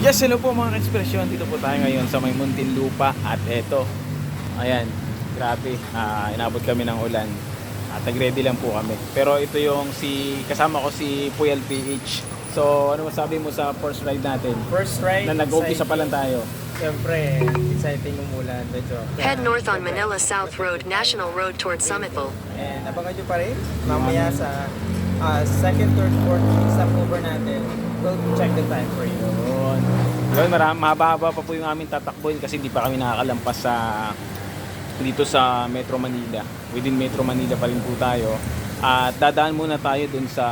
Yes, hello po mga ka-ekspresyon. Dito po tayo ngayon sa may Muntinlupa. At eto, ayan, grabe, inabot kami ng ulan. At nag-ready lang po kami. Pero ito yung kasama ko si Puyal PH. So ano masabi mo sa first ride natin? First ride, Na nag-umpisa pa lang tayo. siyempre, exciting umulan. Medyo. Head north on Manila South Road, National Road towards Summitville. And abangan nyo pa rin, mamaya sa second, third, fourth stopover natin, we'll check the time for you. Yun, mahaba-haba pa po yung aming tatakbuhin kasi hindi pa kami nakakalampas dito sa Metro Manila. Within Metro Manila pa rin po tayo. At dadaan muna tayo dun sa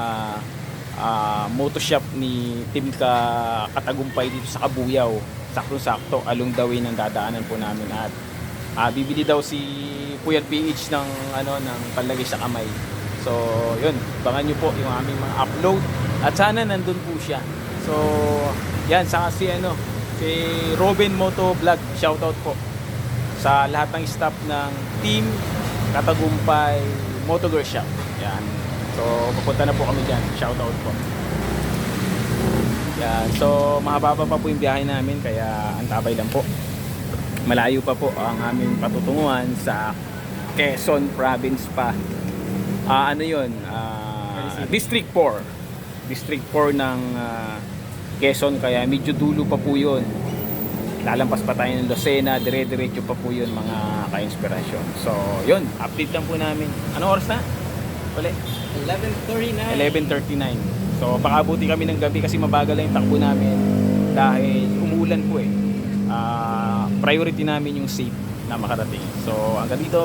moto shop ni Tim Katagumpay dito sa Kabuyaw. Sakto-sakto along the way ng dadaanan po namin. At bibili daw si Puyat PH ng panlagay sa kamay. So, yun, abangan nyo po yung aming mga upload at sana nandun po siya. So, yan, saka si Robin Moto Vlog, shoutout po sa lahat ng staff ng Team Katagumpay Motogirl Shop. Yan. So, papunta na po kami dyan. Shoutout po. Yan. So, mahaba pa po yung biyahe namin kaya antabay lang po. Malayo pa po ang aming patutunguhan sa Quezon Province pa. Ano yun? District 4. District 4 ng Quezon, kaya medyo dulo pa po yun. Lalampas pa tayo ng Lucena, dire-diretso pa po yun mga ka-inspirasyon. So yun, update lang po namin. Anong oras na? Uli? 11:39. 11:39. So baka abuti kami ng gabi kasi mabagal lang yung takbo namin dahil umuulan po eh. Priority namin yung safe na makarating. So hanggang dito.